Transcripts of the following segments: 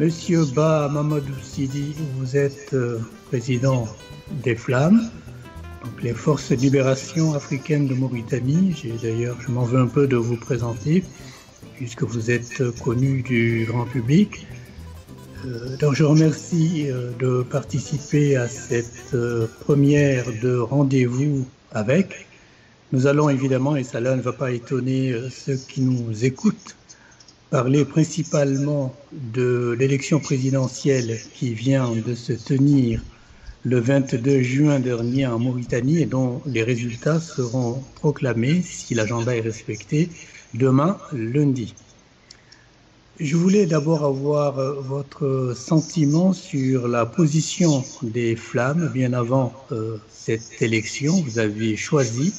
Monsieur Ba Mamadou Sidi, vous êtes président des Flammes, donc les Forces de Libération Africaines de Mauritanie. D'ailleurs, je m'en veux un peu de vous présenter, puisque vous êtes connu du grand public. Donc je remercie de participer à cette première de rendez-vous avec. Nous allons évidemment, et cela ne va pas étonner ceux qui nous écoutent, parler principalement de l'élection présidentielle qui vient de se tenir le 22 juin dernier en Mauritanie et dont les résultats seront proclamés, si l'agenda est respecté, demain, lundi. Je voulais d'abord avoir votre sentiment sur la position des Flammes bien avant cette élection. Vous avez choisi,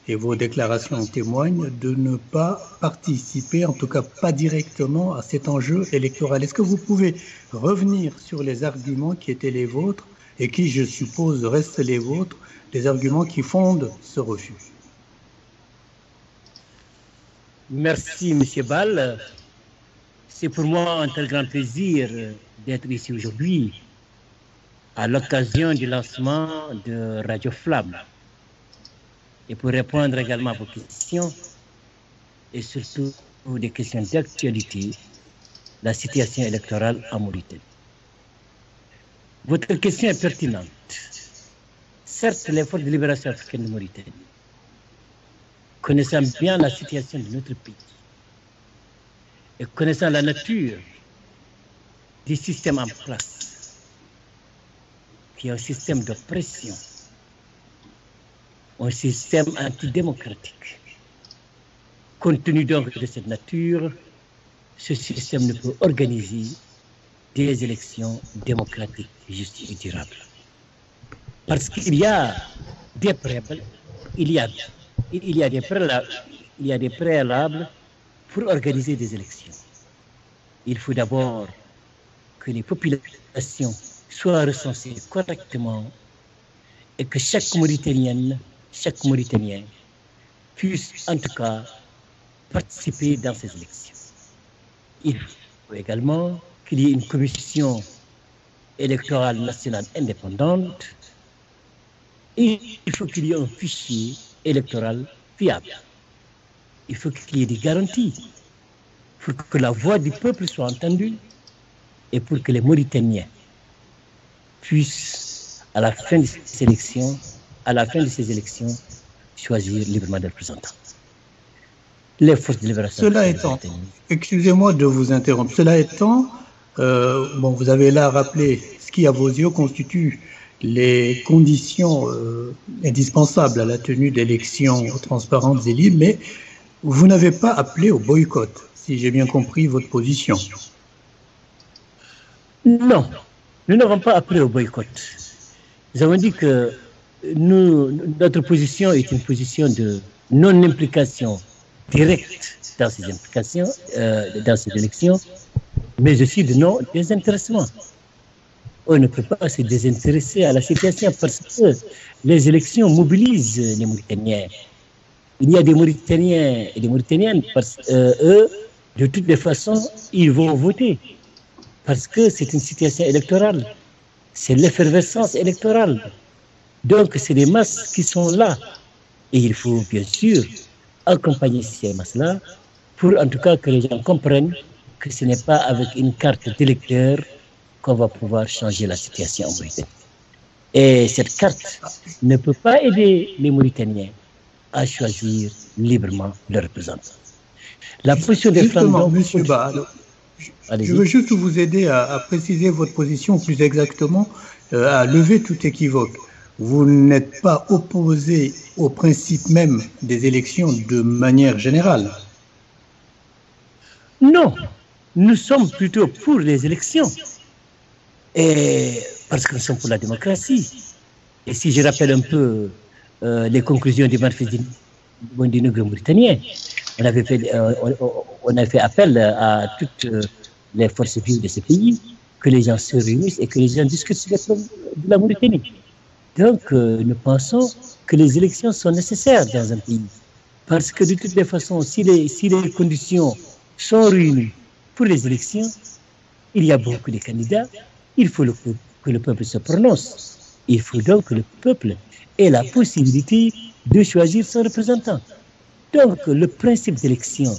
et vos déclarations en témoignent, de ne pas participer, en tout cas pas directement, à cet enjeu électoral. Est-ce que vous pouvez revenir sur les arguments qui étaient les vôtres et qui, je suppose, restent les vôtres, les arguments qui fondent ce refus? Merci, M. Ball. C'est pour moi un très grand plaisir d'être ici aujourd'hui à l'occasion du lancement de Radio Flamme. Et pour répondre également à vos questions, et surtout des questions d'actualité, la situation électorale en Mauritanie. Votre question est pertinente. Certes, les forces de libération africaine de Mauritanie, connaissant bien la situation de notre pays, et connaissant la nature du système en place, qui est un système d'oppression, un système antidémocratique. Compte tenu donc de cette nature, ce système ne peut organiser des élections démocratiques, justes et durables. Parce qu'il y a des préalables, il y a des préalables pour organiser des élections. Il faut d'abord que les populations soient recensées correctement et que chaque Mauritanienne, chaque Mauritanien puisse en tout cas participer dans ces élections. Il faut également qu'il y ait une commission électorale nationale indépendante et il faut qu'il y ait un fichier électoral fiable. Il faut qu'il y ait des garanties pour que la voix du peuple soit entendue et pour que les Mauritaniens puissent, à la fin de ces élections, choisir librement des représentants. Les forces de libération. Cela étant, excusez-moi de vous interrompre, cela étant, vous avez là rappelé ce qui, à vos yeux, constitue les conditions indispensables à la tenue d'élections transparentes et libres, mais vous n'avez pas appelé au boycott, si j'ai bien compris votre position. Non, nous n'avons pas appelé au boycott. Nous avons dit que notre position est une position de non-implication directe dans ces implications, dans ces élections, mais aussi de non-désintéressement. On ne peut pas se désintéresser à la situation parce que les élections mobilisent les Mauritaniens. Il y a des Mauritaniens et des Mauritaniennes, parce eux, de toutes les façons, ils vont voter. Parce que c'est une situation électorale. C'est l'effervescence électorale. Donc, c'est des masses qui sont là. Et il faut bien sûr accompagner ces masses-là pour en tout cas que les gens comprennent que ce n'est pas avec une carte d'électeur qu'on va pouvoir changer la situation en Mauritanie. Et cette carte ne peut pas aider les Mauritaniens à choisir librement leurs représentants. La position des Flammes... Justement, M. Ba, je veux juste vous aider à préciser votre position, plus exactement, à lever tout équivoque. Vous n'êtes pas opposé au principe même des élections de manière générale. Non, nous sommes plutôt pour les élections. Et parce que nous sommes pour la démocratie. Et si je rappelle un peu les conclusions du manifeste du Nègre mauritanien, on a fait appel à toutes les forces vives de ce pays, que les gens se réunissent et que les gens discutent sur les problèmes de la Mauritanie. Donc, nous pensons que les élections sont nécessaires dans un pays. Parce que de toutes les façons, si les conditions sont réunies pour les élections, il y a beaucoup de candidats, il faut que le peuple se prononce. Il faut donc que le peuple ait la possibilité de choisir son représentant. Donc, le principe d'élection,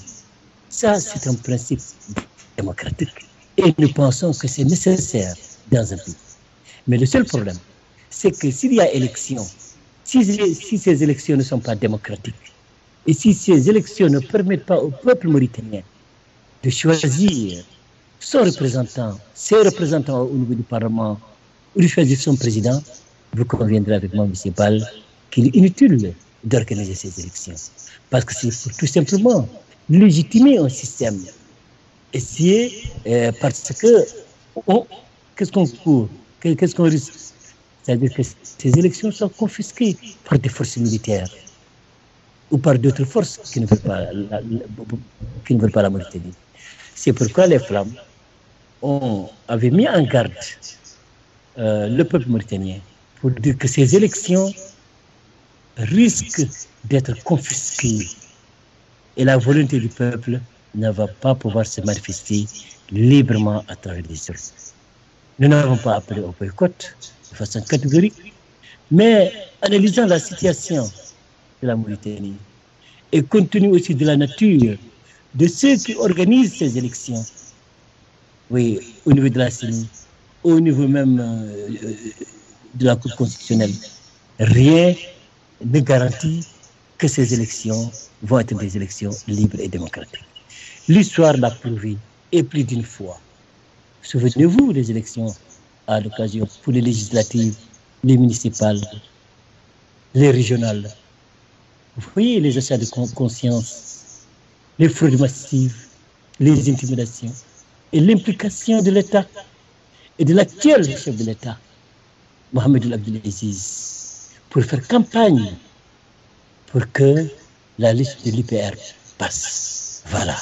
ça, c'est un principe démocratique. Et nous pensons que c'est nécessaire dans un pays. Mais le seul problème, c'est que s'il y a élection, si ces élections ne sont pas démocratiques, et si ces élections ne permettent pas au peuple mauritanien de choisir son représentant, ses représentants au niveau du Parlement, ou de choisir son président, vous conviendrez avec moi, M. Ball, qu'il est inutile d'organiser ces élections. Parce que c'est pour tout simplement légitimer un système. Parce que, qu'est-ce qu'on court? Qu'est-ce qu'on risque? C'est-à-dire que ces élections sont confisquées par des forces militaires ou par d'autres forces qui ne veulent pas la Mauritanie. C'est pourquoi les Flammes avaient mis en garde le peuple mauritanien pour dire que ces élections risquent d'être confisquées et la volonté du peuple ne va pas pouvoir se manifester librement à travers les urnes. Nous n'avons pas appelé au boycott de façon catégorique, mais analysant la situation de la Mauritanie et compte tenu aussi de la nature de ceux qui organisent ces élections, oui, au niveau de la CENI, au niveau même de la Cour constitutionnelle, rien ne garantit que ces élections vont être des élections libres et démocratiques. L'histoire l'a prouvé, et plus d'une fois. Souvenez-vous des élections à l'occasion pour les législatives, les municipales, les régionales. Vous voyez les achats de conscience, les fraudes massives, les intimidations et l'implication de l'État et de l'actuel chef de l'État, Mohamed Abdelaziz, pour faire campagne pour que la liste de l'IPR passe. Voilà.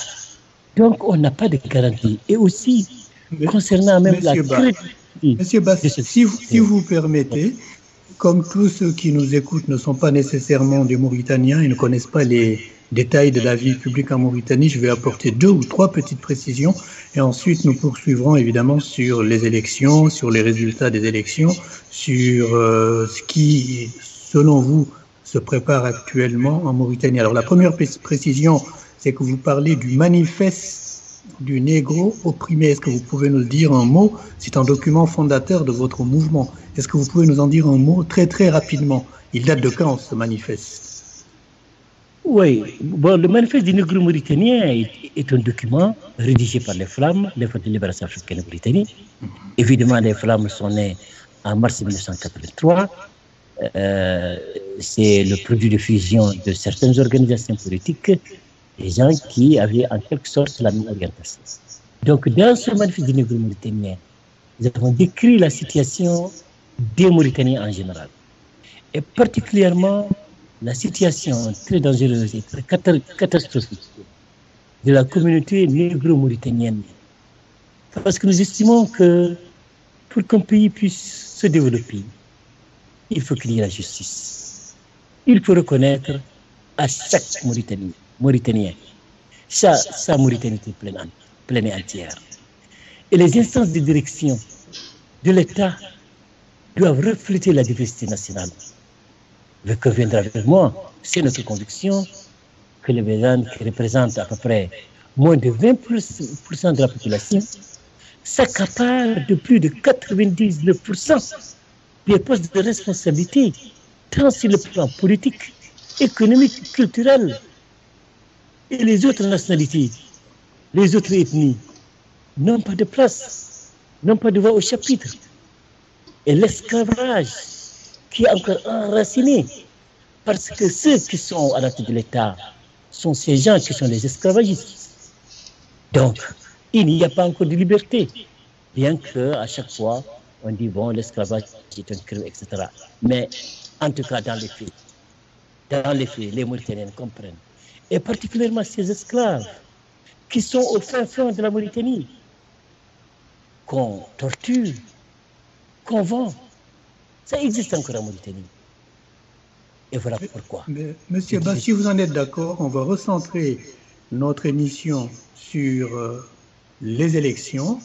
Donc, on n'a pas de garantie. Et aussi, concernant même la crédibilité. Monsieur Bass, si vous permettez, comme tous ceux qui nous écoutent ne sont pas nécessairement des Mauritaniens et ne connaissent pas les détails de la vie publique en Mauritanie, je vais apporter 2 ou 3 petites précisions et ensuite nous poursuivrons évidemment sur les élections, sur les résultats des élections, sur ce qui, selon vous, se prépare actuellement en Mauritanie. Alors la première précision, c'est que vous parlez du manifeste du négro opprimé. Est-ce que vous pouvez nous dire un mot? C'est un document fondateur de votre mouvement. Est-ce que vous pouvez nous en dire un mot très très rapidement? Il date de quand ce manifeste? Oui, bon, le manifeste du négro mauritanien est un document rédigé par les Flammes, les Forces de libération africaine de Mauritanie. Évidemment, les Flammes sont nées en mars 1983. C'est le produit de fusion de certaines organisations politiques, des gens qui avaient en quelque sorte la même orientation. Donc, dans ce manifeste du négro mauritanien, nous avons décrit la situation des Mauritaniens en général, et particulièrement la situation très dangereuse et très catastrophique de la communauté négro-mauritanienne. Parce que nous estimons que pour qu'un pays puisse se développer, il faut qu'il y ait la justice. Il faut reconnaître à chaque Mauritanien sa Mauritanie pleine et entière. Et les instances de direction de l'État doivent refléter la diversité nationale. Vous conviendrez avec moi, c'est notre conviction que les Bézans, qui représentent à peu près moins de 20% de la population, s'accaparent de plus de 99% des postes de responsabilité, tant sur le plan politique, économique, culturel. Et les autres nationalités, les autres ethnies, n'ont pas de place, n'ont pas de voix au chapitre. Et l'esclavage, qui est encore enraciné, parce que ceux qui sont à la tête de l'État sont ces gens qui sont les esclavagistes. Donc, il n'y a pas encore de liberté, bien qu'à chaque fois, on dit, bon, l'esclavage est un crime, etc. Mais, en tout cas, dans les faits, les Mauritaniens comprennent. Et particulièrement ces esclaves qui sont au fin fond de la Mauritanie, qu'on torture, qu'on vend. Ça existe encore en Mauritanie. Et voilà pourquoi. Monsieur Bass, si vous en êtes d'accord, on va recentrer notre émission sur les élections,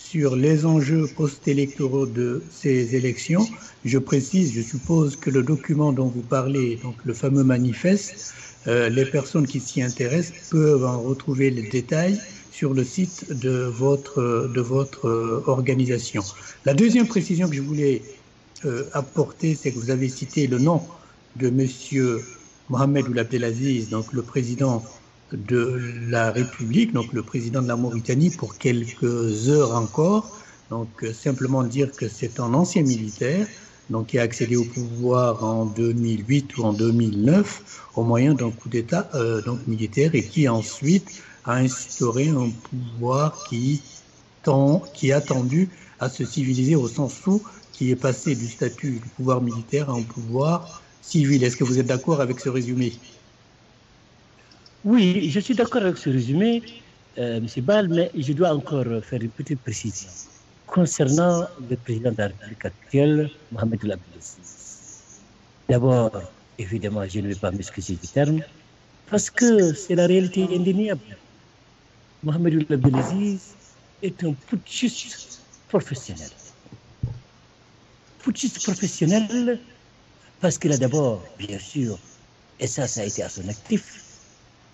sur les enjeux post-électoraux de ces élections. Je précise, je suppose que le document dont vous parlez, donc le fameux manifeste, les personnes qui s'y intéressent peuvent en retrouver les détails sur le site de votre organisation. La deuxième précision que je voulais apporter, c'est que vous avez cité le nom de M. Mohamed Ould Abdelaziz, donc le président de la République, donc le président de la Mauritanie, pour quelques heures encore. Donc simplement dire que c'est un ancien militaire, donc qui a accédé au pouvoir en 2008 ou en 2009 au moyen d'un coup d'État donc militaire, et qui ensuite a instauré un pouvoir qui a tendu à se civiliser, au sens où qui est passé du statut du pouvoir militaire à un pouvoir civil. Est-ce que vous êtes d'accord avec ce résumé? Oui, je suis d'accord avec ce résumé, M. Ball, mais je dois encore faire une petite précision concernant le président de la République actuelle, Mohamed Ould Abdelaziz. D'abord, évidemment, je ne vais pas m'excuser du terme, parce que c'est la réalité indéniable. Mohamed Ould Abdelaziz est un putschiste professionnel. Putschiste professionnel parce qu'il a d'abord, bien sûr, et ça a été à son actif,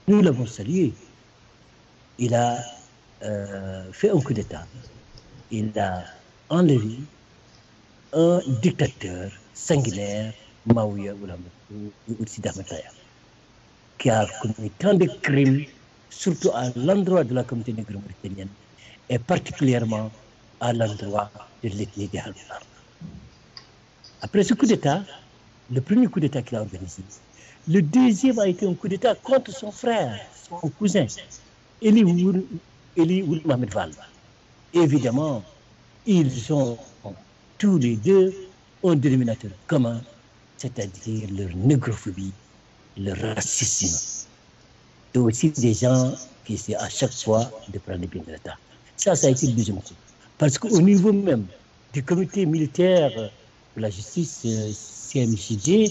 nous l'avons salué. Il a fait un coup d'État. Il a enlevé un dictateur sanguinaire, Maouya Ould Sidi Ahmed Taya, qui a commis tant de crimes, surtout à l'endroit de la communauté négro-mauritanienne, et particulièrement à l'endroit de l'ethnie des Halpulaar. Après ce coup d'État, le premier coup d'État qu'il a organisé, le deuxième a été un coup d'État contre son frère, son cousin, Eli Ould Mohamed Vall. Évidemment, ils ont tous les deux un dénominateur commun, c'est-à-dire leur négrophobie, leur racisme. Et aussi des gens qui essaient à chaque fois de prendre les biens de l'État. Ça a été le deuxième coup. Parce qu'au niveau même du comité militaire de la justice, CMJD,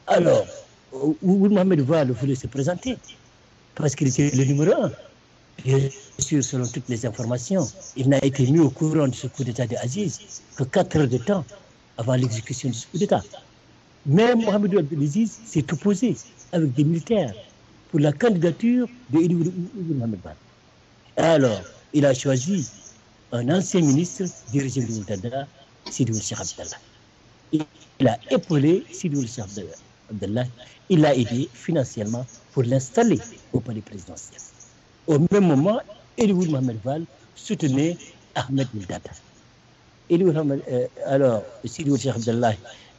alors, Ould Mohamed Vall voulait se présenter parce qu'il était le numéro 1. Bien sûr, selon toutes les informations, il n'a été mis au courant de ce coup d'État d'Aziz que 4 heures de temps avant l'exécution de ce coup d'État. Mais Mohamed Ould Abdelaziz s'est opposé avec des militaires pour la candidature de Eli Ould Mohamed Vall. Alors, il a choisi un ancien ministre du régime de Ould, Sidi Ould Cheikh Abdallah. Il a épaulé Sidi Ould Cheikh Abdallah. Il l'a aidé financièrement pour l'installer au palais présidentiel. Au même moment, Eli Ould Mohamed Vall soutenait Ahmed Ould Daddah. Alors, Sidi Ould Cheikh Abdallah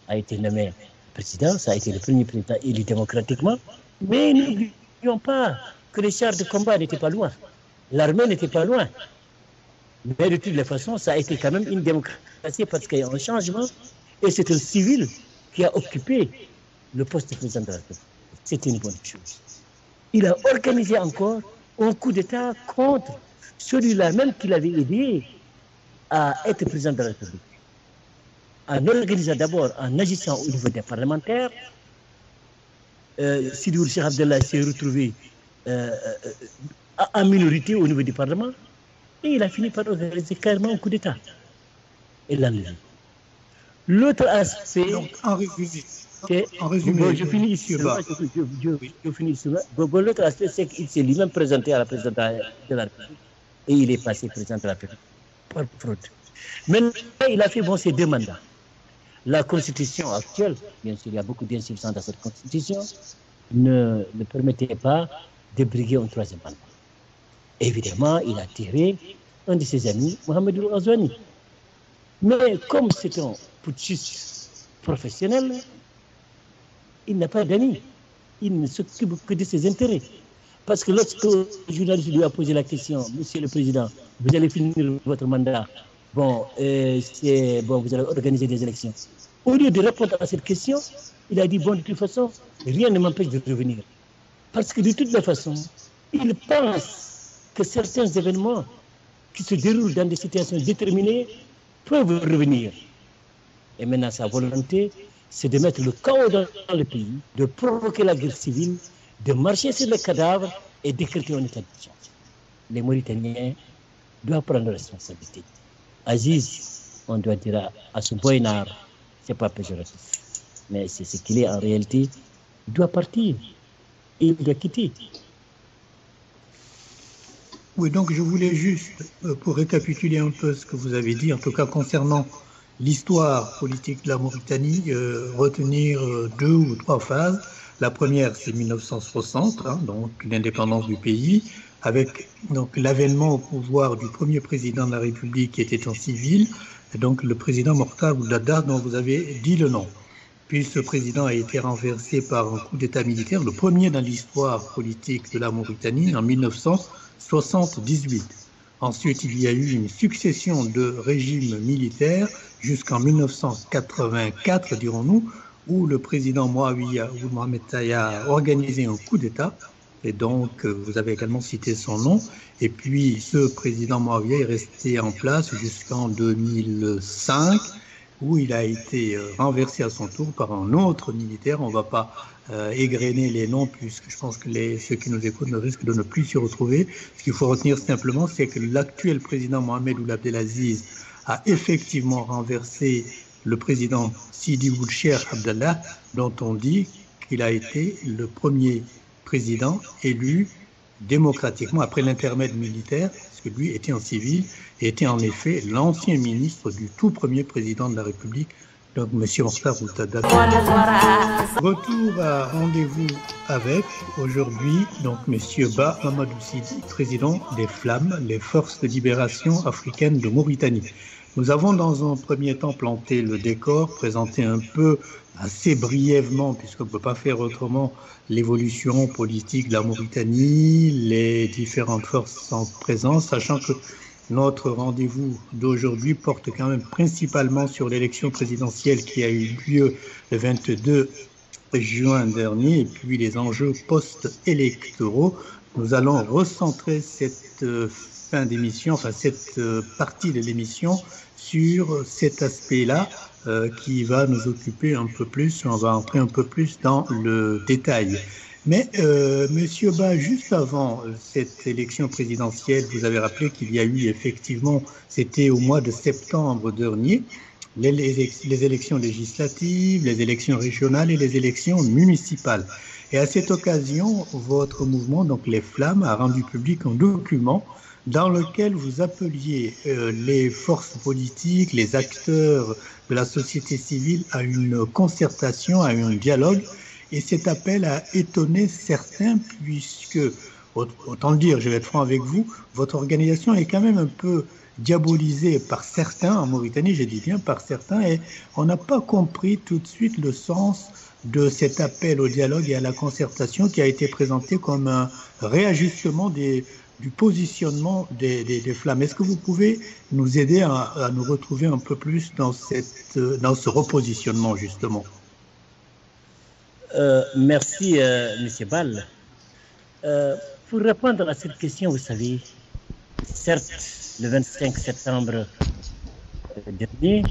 a été nommé président, ça a été le premier président élu démocratiquement, mais n'oublions pas que les chars de combat n'étaient pas loin, l'armée n'était pas loin. Mais de toutes les façons, ça a été quand même une démocratie parce qu'il y a un changement et c'est un civil qui a occupé le poste de président de la République. C'est une bonne chose. Il a organisé encore un coup d'État contre celui-là même qu'il avait aidé à être président de la République. En organisant d'abord, en agissant au niveau des parlementaires, Sidi Ould Cheikh Abdallah s'est retrouvé en minorité au niveau du Parlement et il a fini par organiser carrément un coup d'État. Et l'a levé. L'autre aspect... Donc, en résumé, bon, je finis ici. L'autre aspect, c'est qu'il s'est lui-même présenté à la présidence de la République et il est passé président de la République par fraude. Maintenant, il a fait ses 2 mandats. La constitution actuelle, bien sûr, il y a beaucoup d'insuffisances dans cette constitution, ne permettait pas de briguer un 3e mandat. Évidemment, il a tiré un de ses amis, Mohamed Ould Ghazouani. Mais comme c'est un putschiste professionnel, il n'a pas d'amis. Il ne s'occupe que de ses intérêts. Parce que lorsque le journaliste lui a posé la question, Monsieur le Président, vous allez finir votre mandat, vous allez organiser des élections. Au lieu de répondre à cette question, il a dit, bon, de toute façon, rien ne m'empêche de revenir. Parce que de toute façon, il pense que certains événements qui se déroulent dans des situations déterminées peuvent revenir. Et maintenant, sa volonté, c'est de mettre le chaos dans le pays, de provoquer la guerre civile, de marcher sur les cadavres et décréter un état d'urgence. Les Mauritaniens doit prendre responsabilité. Aziz, on doit dire à ce boinard, c'est pas péjoratif, mais c'est ce qu'il est en réalité, il doit partir, il doit quitter. Oui, donc je voulais juste, pour récapituler un peu ce que vous avez dit, en tout cas concernant l'histoire politique de la Mauritanie, retenir deux ou trois phases. La première, c'est 1960, hein, donc l'indépendance du pays, avec donc l'avènement au pouvoir du premier président de la République qui était en civil, et donc le président Mokhtar Ould-Daddah, dont vous avez dit le nom. Puis ce président a été renversé par un coup d'État militaire, le premier dans l'histoire politique de la Mauritanie, en 1978. Ensuite, il y a eu une succession de régimes militaires jusqu'en 1984, dirons-nous, où le président Moawiya Ould Mohamed Taya a organisé un coup d'État. Et donc, vous avez également cité son nom. Et puis, ce président Moawiya est resté en place jusqu'en 2005, où il a été renversé à son tour par un autre militaire. On ne va pas égrener les noms, puisque je pense que ceux qui nous écoutent ne risquent de ne plus s'y retrouver. Ce qu'il faut retenir simplement, c'est que l'actuel président Mohamed Ould Abdelaziz a effectivement renversé le président Sidi Ould Cheikh Abdallah, dont on dit qu'il a été le premier président élu démocratiquement après l'intermède militaire, parce que lui était en civil et était en effet l'ancien ministre du tout premier président de la République, donc M. Mokhtar Ould-Daddah. Retour à rendez-vous avec aujourd'hui donc M. Ba Mamadou Sidi, président des Flammes, les forces de libération africaines de Mauritanie. Nous avons dans un premier temps planté le décor, présenté un peu assez brièvement, puisqu'on ne peut pas faire autrement, l'évolution politique de la Mauritanie, les différentes forces en présence, sachant que notre rendez-vous d'aujourd'hui porte quand même principalement sur l'élection présidentielle qui a eu lieu le 22 juin dernier et puis les enjeux post-électoraux. Nous allons recentrer cette fin d'émission, enfin cette partie de l'émission sur cet aspect-là qui va nous occuper un peu plus, on va entrer un peu plus dans le détail. Mais Monsieur Ba, juste avant cette élection présidentielle, vous avez rappelé qu'il y a eu effectivement, c'était au mois de septembre dernier, les élections législatives, les élections régionales et les élections municipales. Et à cette occasion, votre mouvement, donc les Flammes, a rendu public un document dans lequel vous appeliez les forces politiques, les acteurs de la société civile à une concertation, à un dialogue. Et cet appel a étonné certains puisque, autant le dire, je vais être franc avec vous, votre organisation est quand même un peu diabolisée par certains, en Mauritanie, je dis bien par certains, et on n'a pas compris tout de suite le sens de cet appel au dialogue et à la concertation qui a été présenté comme un réajustement du positionnement des Flammes. Est-ce que vous pouvez nous aider à nous retrouver un peu plus dans ce repositionnement, justement? Merci, M. Ball. Pour répondre à cette question, vous savez, certes, le 25 septembre dernier,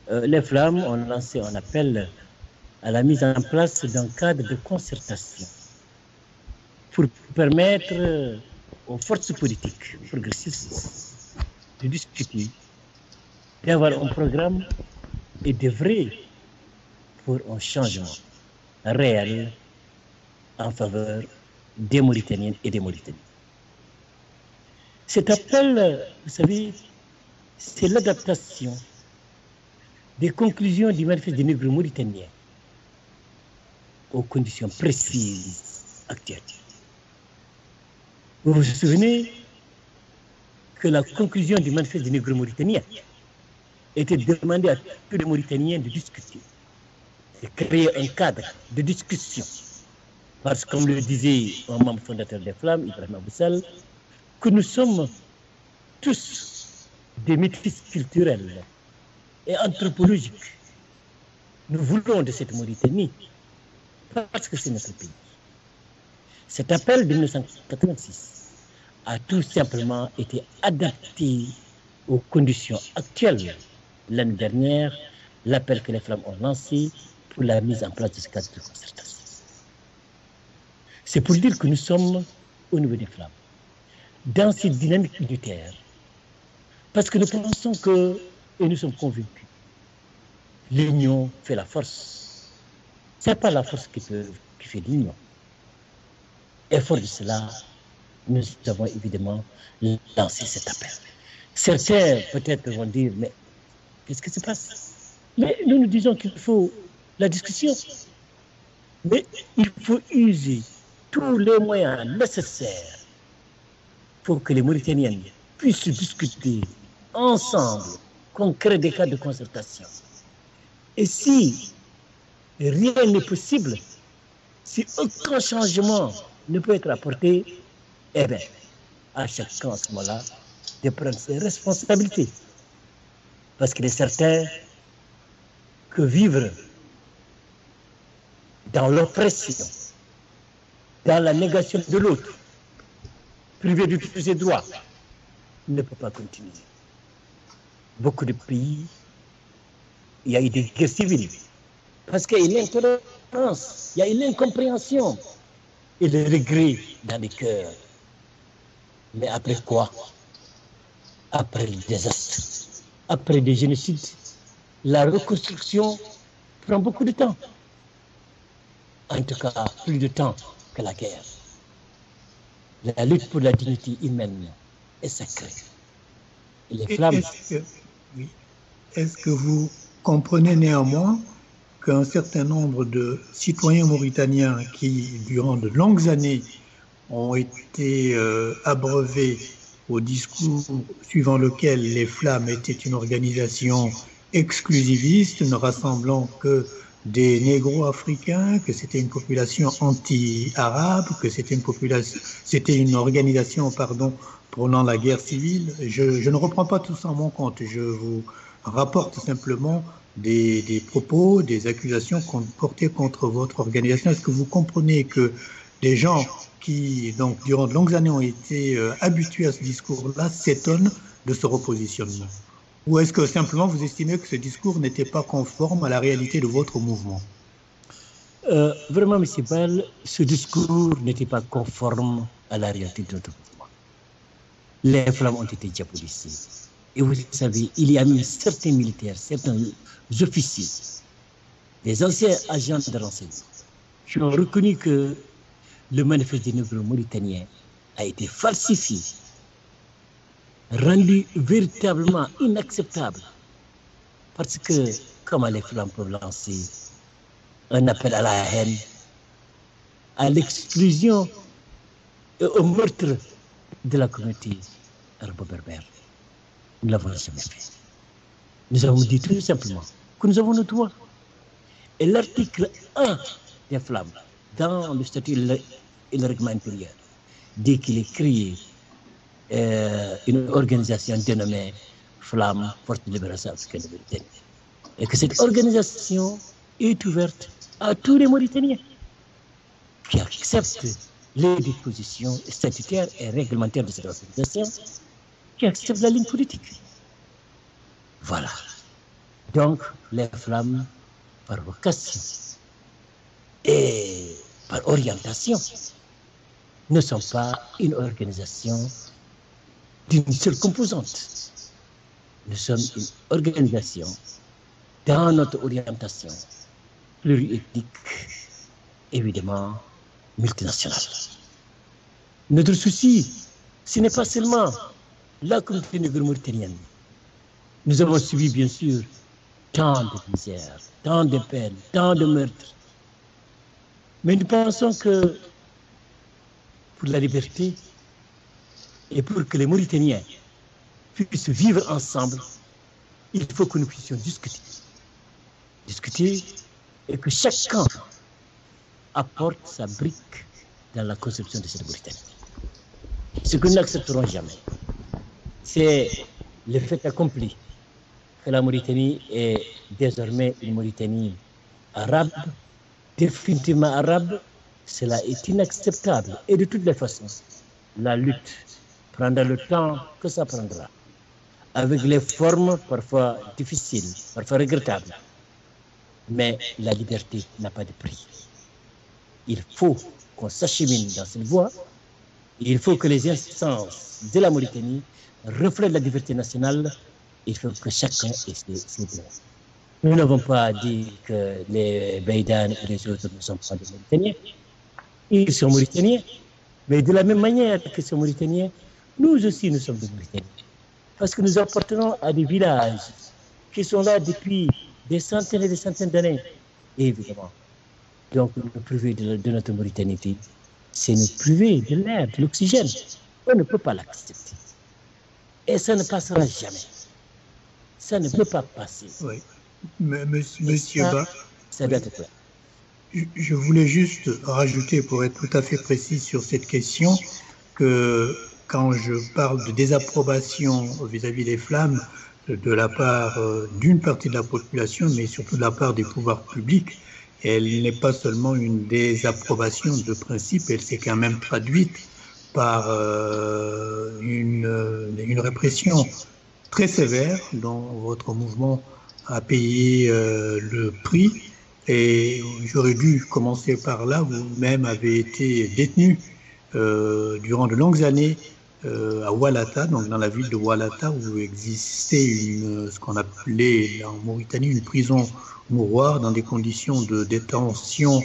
les Flammes ont lancé un appel à la mise en place d'un cadre de concertation pour permettre aux forces politiques progressistes de discuter, d'avoir un programme et d'œuvrer pour un changement réel en faveur des Mauritaniennes et des Mauritaniens. Cet appel, vous savez, c'est l'adaptation des conclusions du manifeste des nègres mauritaniens aux conditions précises actuelles. Vous vous souvenez que la conclusion du manifeste des nègres mauritaniens était de demander à tous les Mauritaniens de discuter, de créer un cadre de discussion. Parce que, comme le disait un membre fondateur des Flammes, Ibrahim Aboussal, que nous sommes tous des métis culturels et anthropologiques. Nous voulons de cette Mauritanie parce que c'est notre pays. Cet appel de 1986 a tout simplement été adapté aux conditions actuelles. L'année dernière, l'appel que les Flammes ont lancé pour la mise en place de ce cadre de concertation. C'est pour dire que nous sommes au niveau des Flammes. dans cette dynamique unitaire. Parce que nous pensons que, et nous sommes convaincus, l'union fait la force. Ce n'est pas la force qui fait l'union. Et fort de cela, nous avons évidemment lancé cet appel. Certains peut-être vont dire, mais qu'est-ce qui se passe? Mais nous disons qu'il faut la discussion. Mais il faut user tous les moyens nécessaires pour que les Mauritaniens puissent discuter ensemble, qu'on crée des cas de concertation. Et si rien n'est possible, si aucun changement ne peut être apporté, eh bien, à chacun à ce moment-là de prendre ses responsabilités. Parce qu'il est certain que vivre dans l'oppression, dans la négation de l'autre, privé de tous ses droits, ne peut pas continuer. Beaucoup de pays, il y a eu des guerres civiles, parce qu'il y a une intolérance, il y a une incompréhension et le regret dans les cœurs. Mais après quoi? Après le désastre, après des génocides, la reconstruction prend beaucoup de temps. En tout cas, plus de temps que la guerre. La lutte pour la dignité humaine est sacrée. Et les flammes... Est-ce que vous comprenez néanmoins qu'un certain nombre de citoyens mauritaniens qui, durant de longues années, ont été abreuvés au discours suivant lequel les Flammes étaient une organisation exclusiviste, ne rassemblant que des négro-africains, que c'était une population anti-arabe, que c'était une organisation, prônant la guerre civile. Je ne reprends pas tout ça en mon compte, je vous rapporte simplement des propos, des accusations portées contre votre organisation. Est-ce que vous comprenez que les gens qui, donc, durant de longues années ont été habitués à ce discours-là s'étonnent de ce repositionnement? Ou est-ce que simplement vous estimez que ce discours n'était pas conforme à la réalité de votre mouvement? Vraiment, M. Ball, ce discours n'était pas conforme à la réalité de notre mouvement. Les Flammes ont été diabolisées. Et vous savez, il y a même certains militaires, certains officiers, des anciens agents de renseignement, qui ont reconnu que le manifeste des Négro-Mauritaniens a été falsifié, rendu véritablement inacceptable. Parce que, comment les Flammes peuvent lancer un appel à la haine, à l'exclusion et au meurtre de la communauté arabo-berbère? Nous ne l'avons jamais fait. Nous avons dit tout simplement que nous avons nos droits. Et l'article 1 des Flammes, dans le statut et le règlement intérieur, dit qu'il est créé une organisation dénommée Flamme, Force de libération africaine de Mauritanie. Et que cette organisation est ouverte à tous les Mauritaniens qui acceptent les dispositions statutaires et réglementaires de cette organisation, qui acceptent la ligne politique. Voilà. Donc, les Flammes, par vocation et par orientation, ne sont pas une organisation d'une seule composante. Nous sommes une organisation dans notre orientation pluriethnique, évidemment multinationale. Notre souci, ce n'est pas seulement la communauté négro-mauritanienne. Nous avons subi, bien sûr, tant de misères, tant de peines, tant de meurtres. Mais nous pensons que pour la liberté et pour que les Mauritaniens puissent vivre ensemble, il faut que nous puissions discuter. Discuter et que chacun apporte sa brique dans la construction de cette Mauritanie. Ce que nous n'accepterons jamais, c'est le fait accompli que la Mauritanie est désormais une Mauritanie arabe, définitivement arabe. Cela est inacceptable. Et de toutes les façons, la lutte prendra le temps que ça prendra, avec les formes parfois difficiles, parfois regrettables. Mais la liberté n'a pas de prix. Il faut qu'on s'achemine dans cette voie Il faut que les instances de la Mauritanie reflètent la diversité nationale. Il faut que chacun ait ses droits. Nous n'avons pas dit que les Baïdan et les autres ne sont pas des Mauritaniens. Ils sont Mauritaniens. Mais de la même manière que ces Mauritaniens, nous aussi nous sommes des Mauritaniens. Parce que nous appartenons à des villages qui sont là depuis des centaines et des centaines d'années. Évidemment. Donc, nous priver de notre Mauritanité, c'est nous priver de l'air, de l'oxygène. On ne peut pas l'accepter. Et ça ne passera jamais. Ça ne peut pas passer. Oui. Monsieur Ba, ça doit être clair. Je voulais juste rajouter, pour être tout à fait précis sur cette question, que quand je parle de désapprobation vis-à-vis des flammes de la part d'une partie de la population, mais surtout de la part des pouvoirs publics, elle n'est pas seulement une désapprobation de principe, elle s'est quand même traduite par une répression très sévère dont votre mouvement a payé le prix. Et j'aurais dû commencer par là. Vous-même avez été détenu durant de longues années à Oualata, donc dans la ville de Oualata, où existait ce qu'on appelait en Mauritanie une prison mouroir, dans des conditions de détention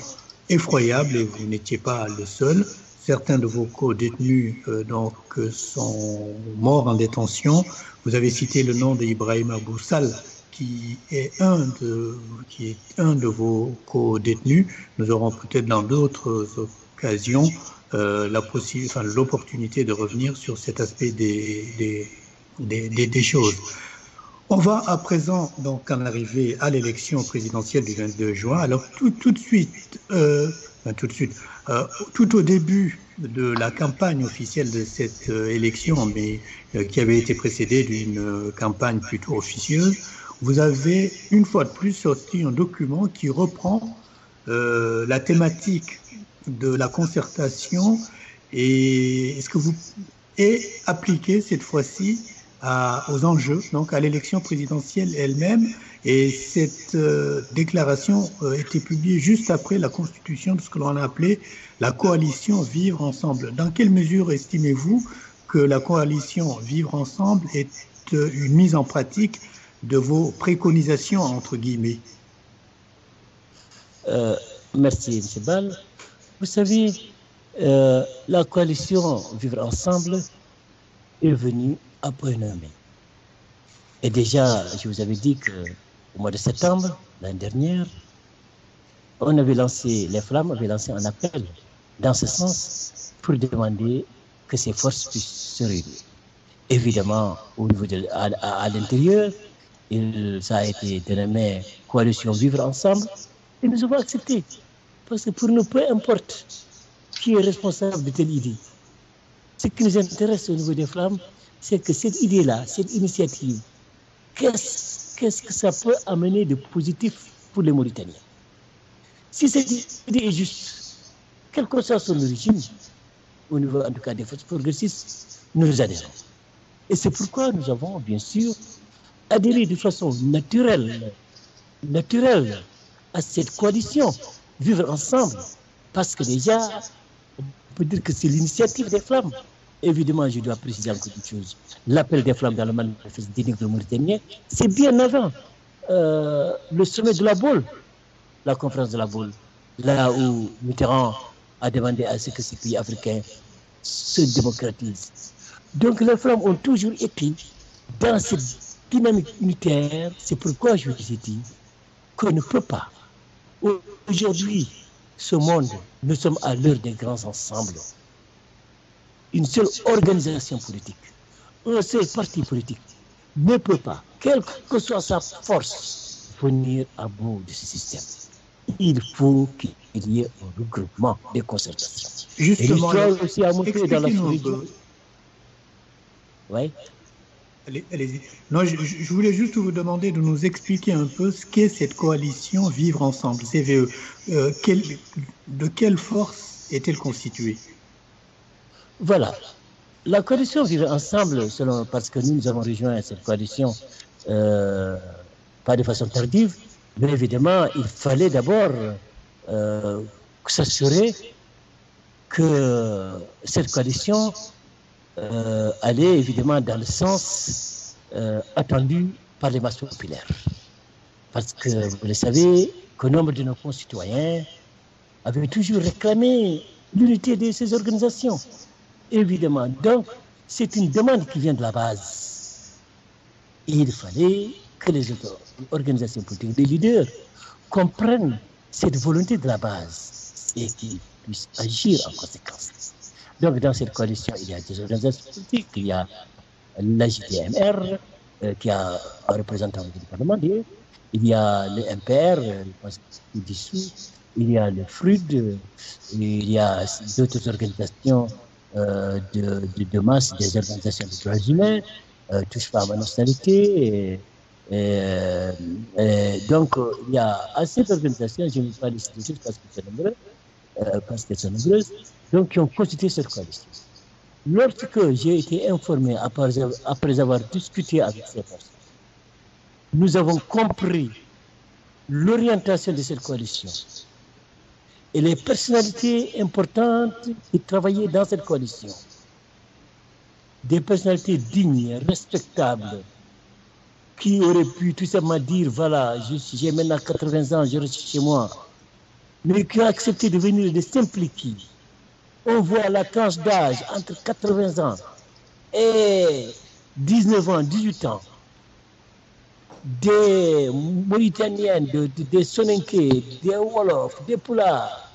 effroyables, et vous n'étiez pas le seul. Certains de vos co-détenus sont morts en détention. Vous avez cité le nom d'Ibrahim Aboussal, qui est un de vos co-détenus. Nous aurons peut-être dans d'autres occasions l'opportunité de revenir sur cet aspect des choses. On va à présent donc en arriver à l'élection présidentielle du 22 juin. Alors tout au début de la campagne officielle de cette élection, mais qui avait été précédée d'une campagne plutôt officieuse, vous avez une fois de plus sorti un document qui reprend la thématique de la concertation et appliqué cette fois-ci aux enjeux, donc à l'élection présidentielle elle-même. Et cette déclaration a été publiée juste après la constitution de ce que l'on a appelé la coalition Vivre Ensemble. Dans quelle mesure estimez-vous que la coalition Vivre Ensemble est une mise en pratique de vos préconisations, entre guillemets? Merci, M. Ball. Vous savez, la coalition Vivre Ensemble est venue après un an. Et déjà, je vous avais dit qu'au mois de septembre, l'année dernière, les Flammes avaient lancé un appel dans ce sens pour demander que ces forces puissent se réunir. Évidemment, au niveau à l'intérieur, ça a été dénommé Coalition Vivre Ensemble, et nous avons accepté. Parce que pour nous, peu importe qui est responsable de telle idée, ce qui nous intéresse au niveau des Flammes, c'est que cette idée-là, cette initiative, qu'est-ce que ça peut amener de positif pour les Mauritaniens? Si cette idée est juste, quelle que soit son origine, au niveau en tout cas des forces progressistes, nous adhérons. Et c'est pourquoi nous avons bien sûr adhéré de façon naturelle à cette coalition Vivre Ensemble, parce que déjà, on peut dire que c'est l'initiative des Flammes. Évidemment, je dois préciser encore une chose. L'appel des Flammes dans le manifeste des Nègres mauritaniens, c'est bien avant le sommet de la Baule, la conférence de la Baule, là où Mitterrand a demandé à ce que ces pays africains se démocratisent. Donc les Flammes ont toujours été dans cette dynamique unitaire. C'est pourquoi je vous ai dit qu'on ne peut pas. Aujourd'hui, ce monde, nous sommes à l'heure des grands ensembles. Une seule organisation politique, un seul parti politique ne peut pas, quelle que soit sa force, venir à bout de ce système. Il faut qu'il y ait un regroupement des concertations. Justement, et l'histoire aussi a montré dans la sous-région. Oui. Allez-y. Non, je voulais juste vous demander de nous expliquer un peu ce qu'est cette coalition Vivre Ensemble, CVE. De quelle force est-elle constituée? Voilà. La coalition Vivre Ensemble, parce que nous avons rejoint cette coalition pas de façon tardive, mais évidemment, il fallait d'abord s'assurer que cette coalition allait évidemment dans le sens attendu par les masses populaires. Parce que vous le savez, que nombre de nos concitoyens avaient toujours réclamé l'unité de ces organisations. Évidemment, donc c'est une demande qui vient de la base. Et il fallait que les organisations politiques, les leaders, comprennent cette volonté de la base et qu'ils puissent agir en conséquence. Donc dans cette coalition, il y a des organisations politiques, il y a la JTMR qui a un représentant du Parlement, il y a le MPR, dissous, il y a le FRUD, il y a d'autres organisations de masse, des organisations de droits humains, touche pas à ma nationalité. Donc, il y a assez d'organisations, je ne vais pas les citer tous parce qu'elles sont nombreuses, donc qui ont constitué cette coalition. Lorsque j'ai été informé, après avoir discuté avec ces personnes, nous avons compris l'orientation de cette coalition et les personnalités importantes qui travaillaient dans cette coalition. Des personnalités dignes, respectables, qui auraient pu tout simplement dire, voilà, j'ai maintenant 80 ans, je reste chez moi, mais qui ont accepté de venir et de s'impliquer. On voit la tranche d'âge entre 80 ans et 19 ans, 18 ans, des Mauritaniennes, des Soninké, des Wolof, des Poulars,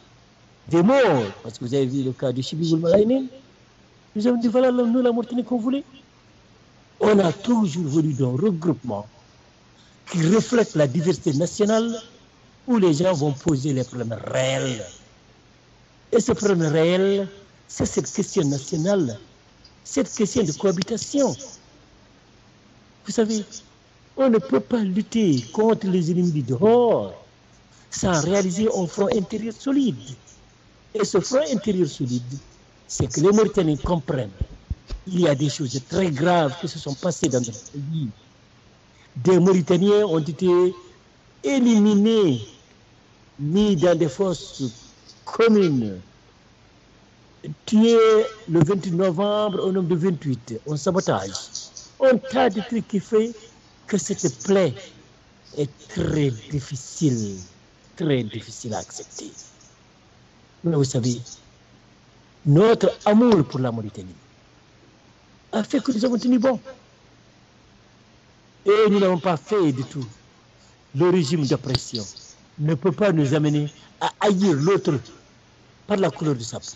des Maures, parce que vous avez vu le cas de Chibi Goulmalaïnen, nous avons dit, voilà, nous, la Mauritanie qu'on voulait. On a toujours voulu d'un regroupement qui reflète la diversité nationale où les gens vont poser les problèmes réels. Et ce problème réel, c'est cette question nationale, cette question de cohabitation. Vous savez, on ne peut pas lutter contre les ennemis du dehors sans réaliser un front intérieur solide. Et ce front intérieur solide, c'est que les Mauritaniens comprennent qu'il y a des choses très graves qui se sont passées dans notre pays. Des Mauritaniens ont été éliminés, mis dans des fosses communes, tués le 28 novembre au nombre de 28, un sabotage. Un tas de trucs qui fait que cette plaie est très difficile à accepter. Mais vous savez, notre amour pour la Mauritanie a fait que nous avons tenu bon. Et nous n'avons pas fait du tout. Le régime d'oppression ne peut pas nous amener à haïr l'autre par la couleur de sa peau.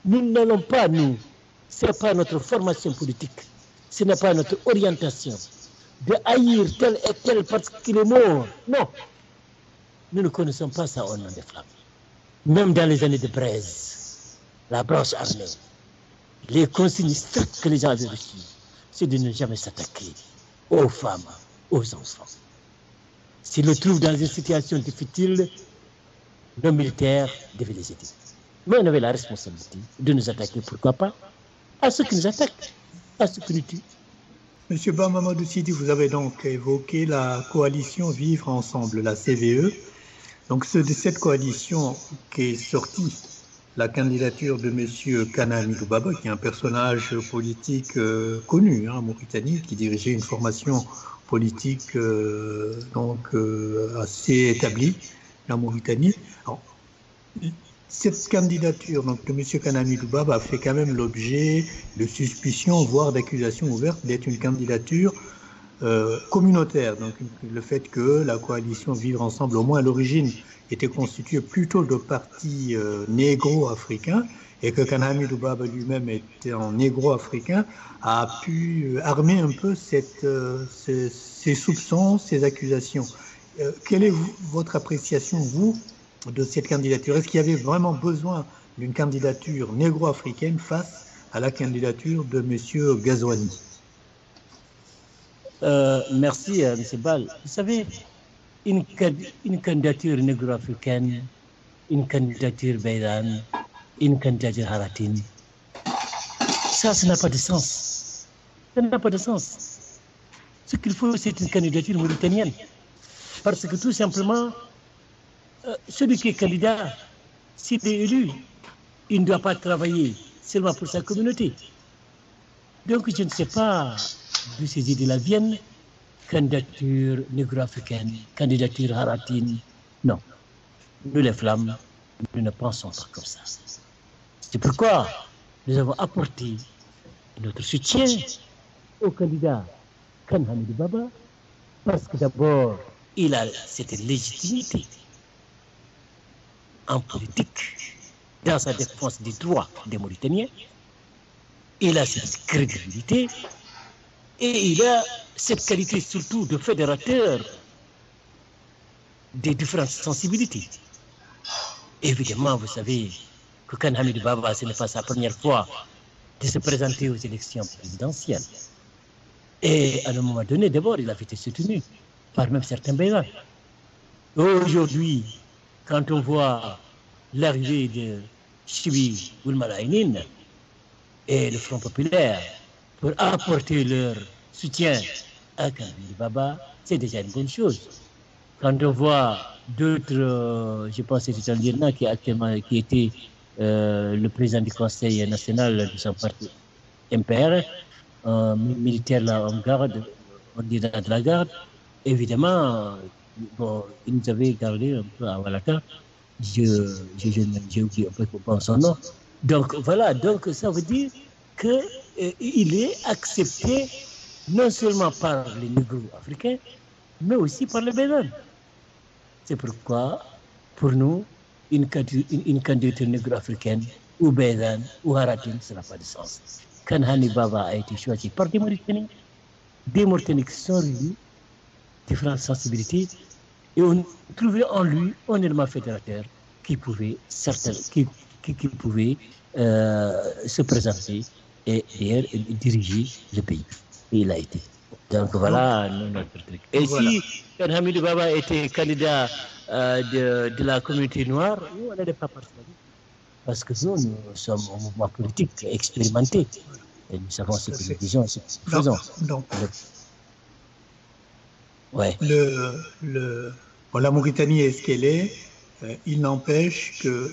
Nous n'allons pas, ce n'est pas notre formation politique, ce n'est pas notre orientation de haïr tel et tel parce qu'il est mort. Non, nous ne connaissons pas ça au nom des flammes. Même dans les années de Braise, la branche armée, les consignes strictes que les gens avaient reçues, c'est de ne jamais s'attaquer aux femmes, aux enfants. S'ils le trouvent dans une situation difficile, nos militaires devaient les aider. Mais on avait la responsabilité de nous attaquer, pourquoi pas, à ceux qui nous attaquent, à ceux qui nous tuent. Monsieur Ba Mamadou Sidi, vous avez donc évoqué la coalition Vivre Ensemble, la CVE. Donc de cette coalition qui est sortie la candidature de M. Kana Amidou Baba, qui est un personnage politique connu en Mauritanie, qui dirigeait une formation politique assez établie en Mauritanie. Alors, cette candidature donc, de M. Kana Amidou Baba a fait quand même l'objet de suspicions, voire d'accusations ouvertes d'être une candidature communautaire. Donc le fait que la coalition Vivre Ensemble, au moins à l'origine, était constituée plutôt de partis négro-africains, et que Kana Amidou Baba lui-même était en négro-africain, a pu armer un peu ces soupçons, ces accusations. Quelle est votre appréciation, vous, de cette candidature? Est-ce qu'il y avait vraiment besoin d'une candidature négro-africaine face à la candidature de M. Ghazouani? Merci, M. Bal. Vous savez, une candidature négro-africaine, une candidature Baydan, une candidature Haratine, ça n'a pas de sens. Ça n'a pas de sens. Ce qu'il faut, c'est une candidature mauritanienne. Parce que tout simplement, celui qui est candidat s'il est élu, il ne doit pas travailler seulement pour sa communauté. Donc je ne sais pas d'où ces idées-là viennent. Candidature négro-africaine, candidature haratine. Non, nous les Flammes, nous ne pensons pas comme ça. C'est pourquoi nous avons apporté notre soutien au candidat Kane Hamidou Baba, parce que d'abord, il a cette légitimité en politique, dans sa défense des droits des Mauritaniens. Il a cette crédibilité et il a cette qualité surtout de fédérateur des différentes sensibilités. Évidemment, vous savez que Kane Hamidou Baba, ce n'est pas sa première fois de se présenter aux élections présidentielles. Et à un moment donné, d'abord, il a été soutenu par même certains Bénin. Aujourd'hui, quand on voit l'arrivée de Chibi Oulmalaïnine et le Front populaire pour apporter leur soutien à Kane Hamidou Baba, c'est déjà une bonne chose. Quand on voit d'autres, je pense que c'est Italiens qui était le président du Conseil national de son parti MPR, un militaire là en garde, on dit de la garde, évidemment, bon, il nous avait gardé un peu à Walaka, j'ai oublié un peu son nom. Donc voilà, donc ça veut dire qu'il est accepté non seulement par les négros africains, mais aussi par les Bénin. C'est pourquoi, pour nous, une candidature négro-africaine ou Bénin ou haratine, ça n'a pas de sens. Kane Hamidou Baba a été choisi par des Mauritaniens qui sont réunis, différentes sensibilités, et on trouvait en lui un élément fédérateur qui pouvait, se présenter et diriger le pays. Et il a été. Donc voilà notre truc. Et voilà. Si Kane Hamidou Baba était candidat de la communauté noire, nous, on n'allait pas participer. Parce que nous sommes un mouvement politique expérimenté. Et nous savons ce que nous disons, ce que nous faisons. Donc, ouais. La Mauritanie est ce qu'elle est. Il n'empêche que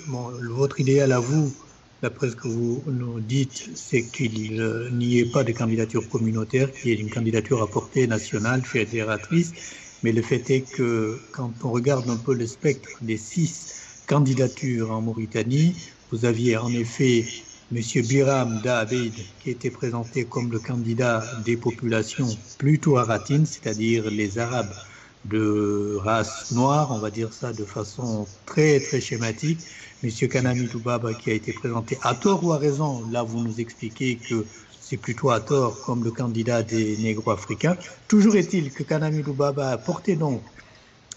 votre idéal à vous, d'après ce que vous nous dites, c'est qu'il n'y ait pas de candidature communautaire, qu'il y ait une candidature à portée nationale, fédératrice. Mais le fait est que quand on regarde un peu le spectre des 6 candidatures en Mauritanie, vous aviez en effet M. Biram Da Abeid qui était présenté comme le candidat des populations plutôt haratines, c'est-à-dire les Arabes de race noire, on va dire ça de façon très très schématique. M. Kane Hamidou Baba qui a été présenté à tort ou à raison, là vous nous expliquez que c'est plutôt à tort comme le candidat des négro-africains. Toujours est-il que Kane Hamidou Baba a porté donc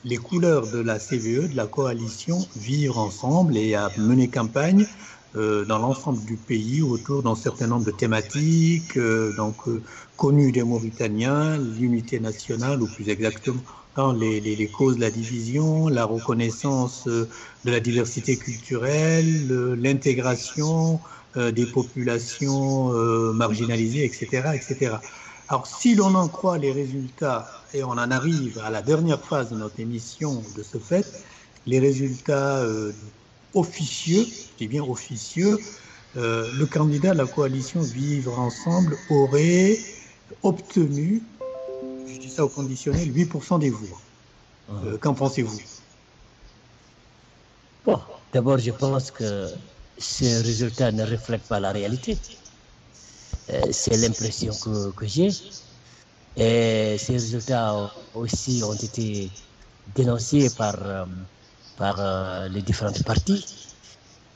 les couleurs de la CVE, de la coalition Vivre Ensemble, et a mené campagne dans l'ensemble du pays autour d'un certain nombre de thématiques connues des Mauritaniens, l'unité nationale, ou plus exactement les causes de la division, la reconnaissance de la diversité culturelle, l'intégration des populations marginalisées, etc., etc. Alors, si l'on en croit les résultats, et on en arrive à la dernière phase de notre émission de ce fait, les résultats officieux, je dis bien officieux, le candidat de la coalition Vivre Ensemble aurait obtenu, je dis ça au conditionnel, 8% des voix. Qu'en pensez-vous? Bon, d'abord, je pense que ces résultats ne reflètent pas la réalité. C'est l'impression que j'ai. Et ces résultats aussi ont été dénoncés par les différentes partis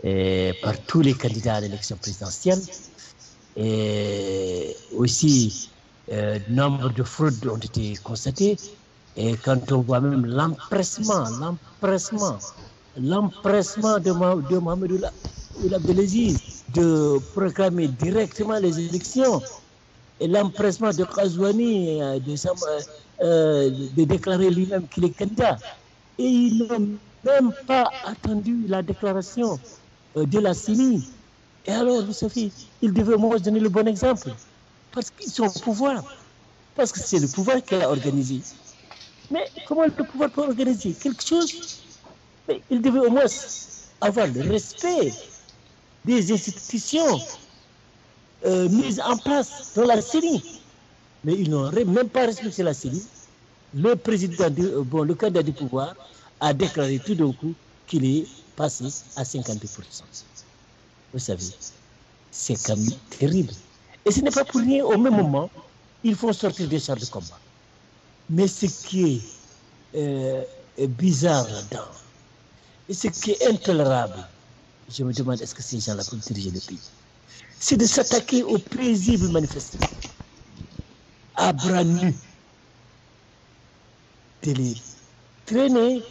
et par tous les candidats à l'élection présidentielle. Et aussi, nombre de fraudes ont été constatées. Et quand on voit même l'empressement de Mohamed Ould Abdelaziz de proclamer directement les élections, et l'empressement de Ghazouani de déclarer lui-même qu'il est candidat. Et ils n'ont même pas attendu la déclaration de la CENI. Et alors, vous savez, ils devaient au moins donner le bon exemple. Parce qu'ils sont au pouvoir. Parce que c'est le pouvoir qui a organisé. Mais comment le pouvoir peut organiser quelque chose? Mais ils devaient au moins avoir le respect des institutions mises en place dans la CENI. Mais ils n'ont même pas respecté la CENI. Le président, le candidat du pouvoir a déclaré tout d'un coup qu'il est passé à 50%. Vous savez, c'est quand même terrible. Et ce n'est pas pour rien, au même moment, ils font sortir des chars de combat. Mais ce qui est bizarre là-dedans, et ce qui est intolérable, je me demande est-ce que ces gens-là peuvent diriger le pays, c'est de s'attaquer aux paisibles manifestants, à bras nus, de les traîner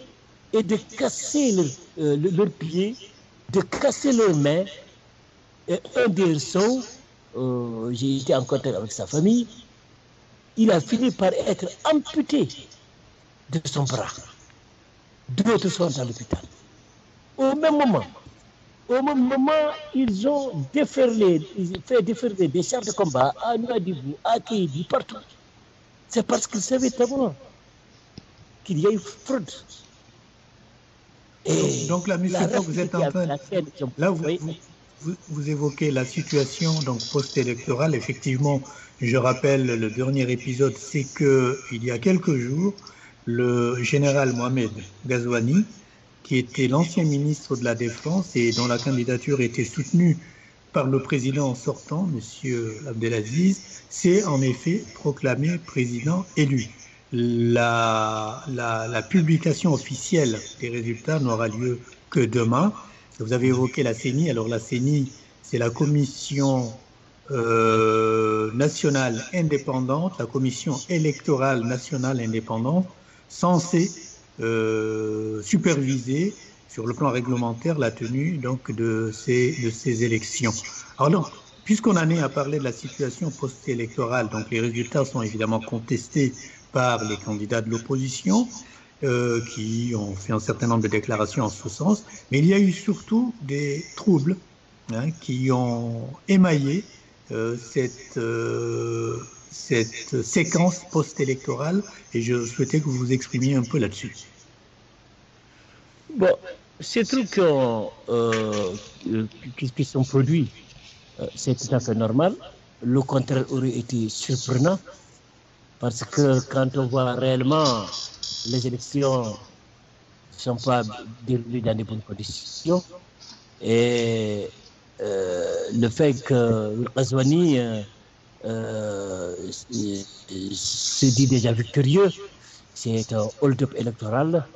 et de casser leurs pieds, de casser leurs mains. Et un des sons, j'ai été en contact avec sa famille, il a fini par être amputé de son bras. D'autres sont à l'hôpital. Au même moment, ils ont fait déferler des chars de combat à Nouadhibou, à Kédi, partout. C'est parce qu'ils savaient d'abord qu'il y a eu fraude. Et donc là, monsieur Top, vous êtes en train... Là, vous évoquez la situation donc post-électorale. Effectivement, je rappelle le dernier épisode, c'est qu'il y a quelques jours, le général Mohamed Ghazouani, qui était l'ancien ministre de la Défense et dont la candidature était soutenue par le président sortant, M. Abdelaziz, s'est en effet proclamé président élu. La publication officielle des résultats n'aura lieu que demain. Vous avez évoqué la CENI. Alors la CENI, c'est la commission nationale indépendante, la commission électorale nationale indépendante, censée superviser sur le plan réglementaire la tenue donc de ces élections. Alors donc, puisqu'on en est à parler de la situation post-électorale, donc les résultats sont évidemment contestés par les candidats de l'opposition qui ont fait un certain nombre de déclarations en ce sens, mais il y a eu surtout des troubles qui ont émaillé cette séquence post-électorale et je souhaitais que vous vous exprimiez un peu là-dessus. Bon, ces trucs qui sont produits, c'est tout à fait normal. Le contraire aurait été surprenant parce que quand on voit réellement les élections ne sont pas déroulées dans de bonnes conditions et le fait que Ghazouani se dit déjà victorieux, c'est un hold-up électoral.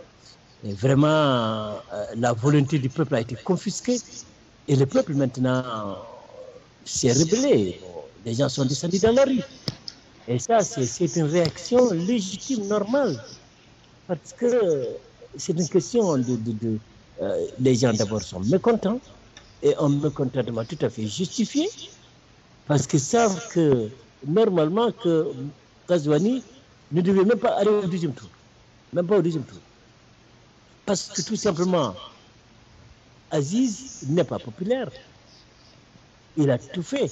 Et vraiment, la volonté du peuple a été confisquée et le peuple maintenant s'est rebellé. Les gens sont descendus dans la rue. Et ça, c'est une réaction légitime, normale. Parce que c'est une question les gens d'abord sont mécontents et un mécontentement tout à fait justifié parce qu'ils savent que normalement que Ghazouani ne devait même pas aller au deuxième tour. Même pas au deuxième tour. Parce que tout simplement, Aziz n'est pas populaire. Il a tout fait.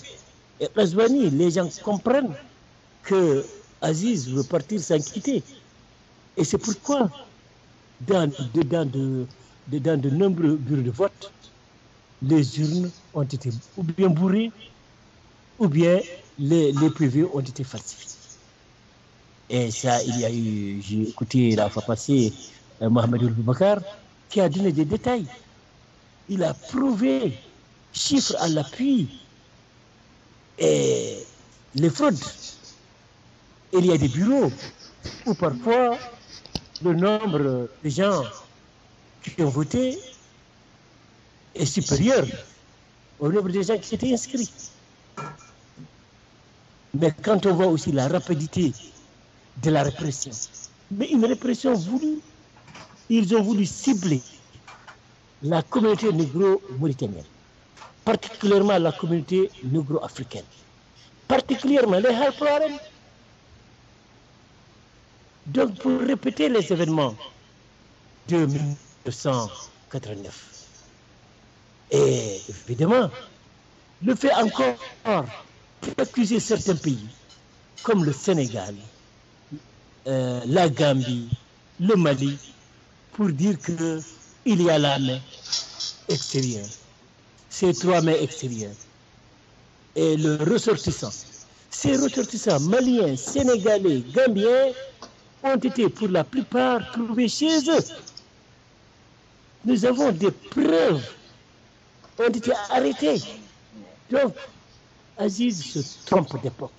Et Ghazouani, les gens comprennent que Aziz veut partir sans quitter. Et c'est pourquoi, dans de nombreux bureaux de vote, les urnes ont été ou bien bourrées, ou bien les PV ont été falsifiés. Et ça, il y a eu, j'ai écouté la fois passée, Mohamed Boubacar, qui a donné des détails. Il a prouvé, chiffres à l'appui, et les fraudes. Il y a des bureaux où parfois le nombre de gens qui ont voté est supérieur au nombre de gens qui étaient inscrits. Mais quand on voit aussi la rapidité de la répression, mais une répression voulue, ils ont voulu cibler la communauté négro-mauritanienne, particulièrement la communauté négro-africaine, particulièrement les Halpulaar. Donc, pour répéter les événements de 1989. Et évidemment, le fait encore d'accuser certains pays, comme le Sénégal, la Gambie, le Mali, pour dire qu'il y a la main extérieures, ces 3 mains extérieures, et le ressortissant. Ces ressortissants maliens, sénégalais, gambiens ont été pour la plupart trouvés chez eux. Nous avons des preuves, ont été arrêtés. Donc, Aziz se trompe d'époque.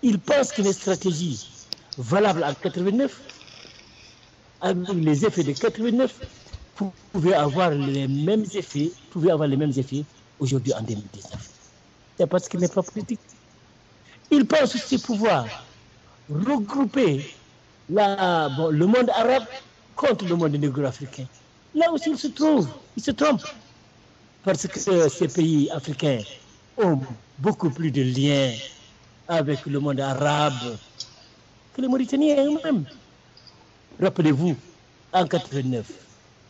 Il pense qu'une stratégie valable en 89, avec les effets de 89, pouvait avoir les mêmes effets aujourd'hui en 2019. C'est parce qu'il n'est pas politique. Il pense aussi pouvoir regrouper le monde arabe contre le monde négro-africain. Là aussi, il se trompe. Parce que ces pays africains ont beaucoup plus de liens avec le monde arabe que les Mauritaniens eux-mêmes. Rappelez-vous, en 89,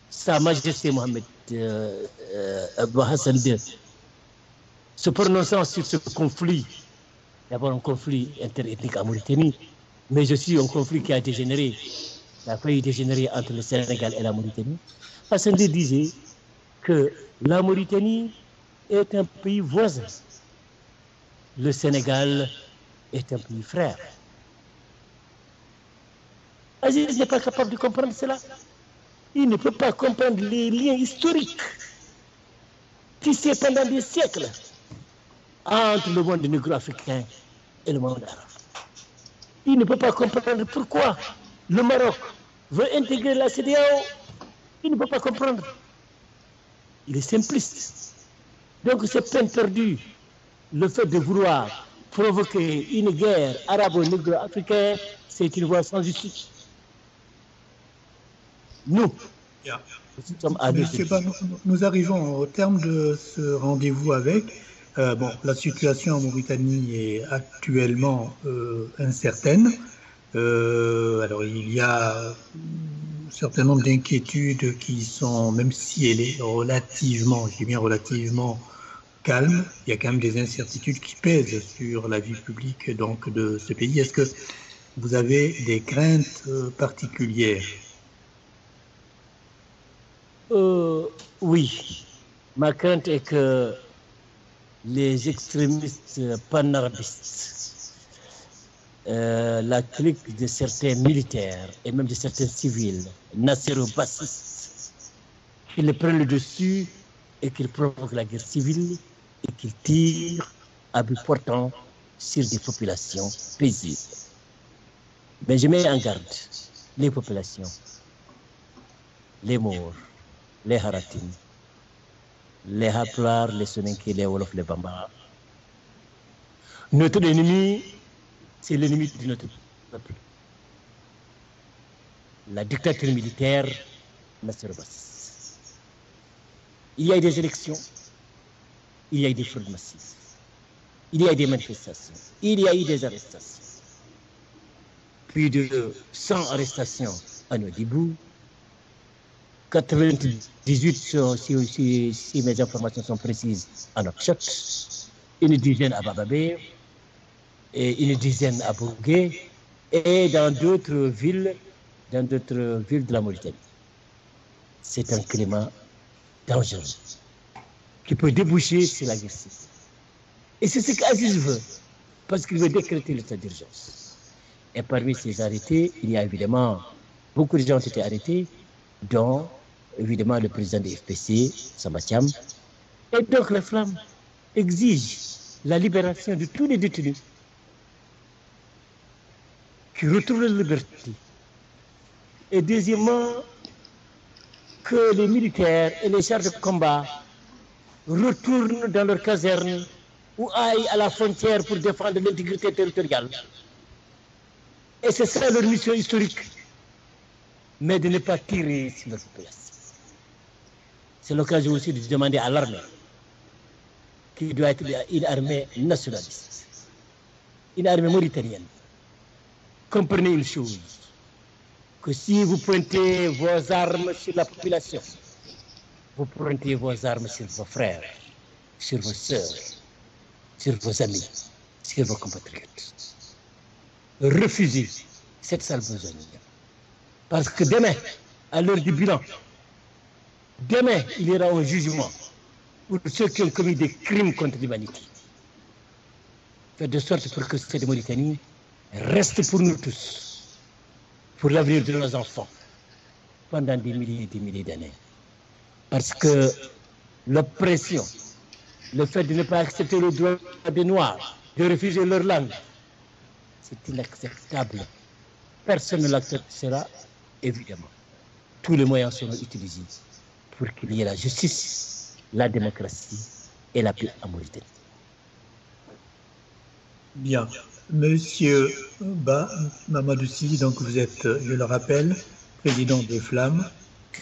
Sa Majesté Mohamed Hassan II, se prononçant sur ce conflit, d'abord un conflit interethnique en Mauritanie, mais aussi un conflit qui a failli dégénérer entre le Sénégal et la Mauritanie. Hassan II disait que la Mauritanie est un pays voisin. Le Sénégal est un pays frère. Aziz n'est pas capable de comprendre cela. Il ne peut pas comprendre les liens historiques tissés pendant des siècles entre le monde négro-africain et le monde arabe. Il ne peut pas comprendre pourquoi le Maroc veut intégrer la CEDEAO. Il ne peut pas comprendre. Il est simpliste. Donc c'est peine perdue le fait de vouloir provoquer une guerre arabo-négro-africaine, c'est une voie sans issue. Nous sommes à Monsieur Ba, nous arrivons au terme de ce rendez-vous avec. La situation en Mauritanie est actuellement incertaine. Alors il y a un certain nombre d'inquiétudes qui sont, même si elle est relativement, je dis bien relativement calme, il y a quand même des incertitudes qui pèsent sur la vie publique donc de ce pays. Est-ce que vous avez des craintes particulières? Oui. Ma crainte est que les extrémistes panarabistes, la clique de certains militaires et même de certains civils, nasséro-bassistes, qu'ils prennent le dessus et qu'ils provoquent la guerre civile et qu'ils tirent à bout portant sur des populations paisibles. Mais je mets en garde les populations, les Maures, les Haratines, les Haplar, les Soninké, les Wolof, les Bambara. Notre ennemi, c'est l'ennemi de notre peuple. La dictature militaire nasséro-bassiste. Il y a eu des élections, il y a eu des fraudes massives, il y a eu des manifestations, il y a eu des arrestations. Plus de 100 arrestations à Nouadhibou, 98, si mes informations sont précises, à Nouakchott, une dizaine à Bababé, et une dizaine à Bourgué, et dans d'autres villes de la Mauritanie. C'est un climat dangereux qui peut déboucher sur la guerre civile. Et c'est ce qu'Aziz veut, parce qu'il veut décréter l'état d'urgence. Et parmi ces arrêtés, il y a évidemment beaucoup de gens qui ont été arrêtés, dont évidemment le président du FPC, Samba Thiam. Et donc la flamme exige la libération de tous les détenus qui retrouvent la liberté. Et deuxièmement, que les militaires et les chars de combat retournent dans leur caserne ou aillent à la frontière pour défendre l'intégrité territoriale. Et c'est ça leur mission historique, mais de ne pas tirer sur leur population. C'est l'occasion aussi de demander à l'armée, qui doit être une armée nationaliste, une armée mauritanienne. Comprenez une chose, que si vous pointez vos armes sur la population, vous pointez vos armes sur vos frères, sur vos sœurs, sur vos amis, sur vos compatriotes. Refusez cette sale besogne. Parce que demain, à l'heure du bilan, Demain, il y aura un jugement pour ceux qui ont commis des crimes contre l'humanité. Faites de sorte pour que cette Mauritanie reste pour nous tous, pour l'avenir de nos enfants, pendant des milliers et des milliers d'années. Parce que l'oppression, le fait de ne pas accepter le droit des Noirs, de refuser leur langue, c'est inacceptable. Personne ne l'acceptera, évidemment. Tous les moyens seront utilisés pour qu'il y ait la justice, la démocratie et la paix en Mauritanie. Bien. Monsieur Mamadou Sy, donc vous êtes, je le rappelle, président des Flammes,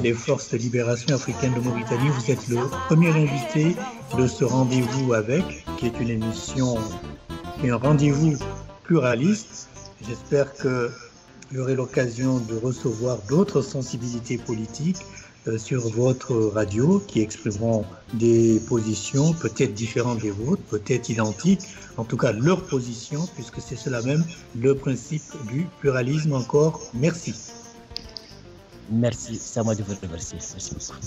les Forces de Libération Africaines de Mauritanie. Vous êtes le premier invité de ce rendez-vous avec, qui est une émission, et un rendez-vous pluraliste. J'espère que j'aurai l'occasion de recevoir d'autres sensibilités politiques sur votre radio qui exprimeront des positions peut-être différentes des vôtres, peut-être identiques, en tout cas leur position, puisque c'est cela même le principe du pluralisme. Encore merci. Merci, c'est à moi de vous remercier. Merci beaucoup.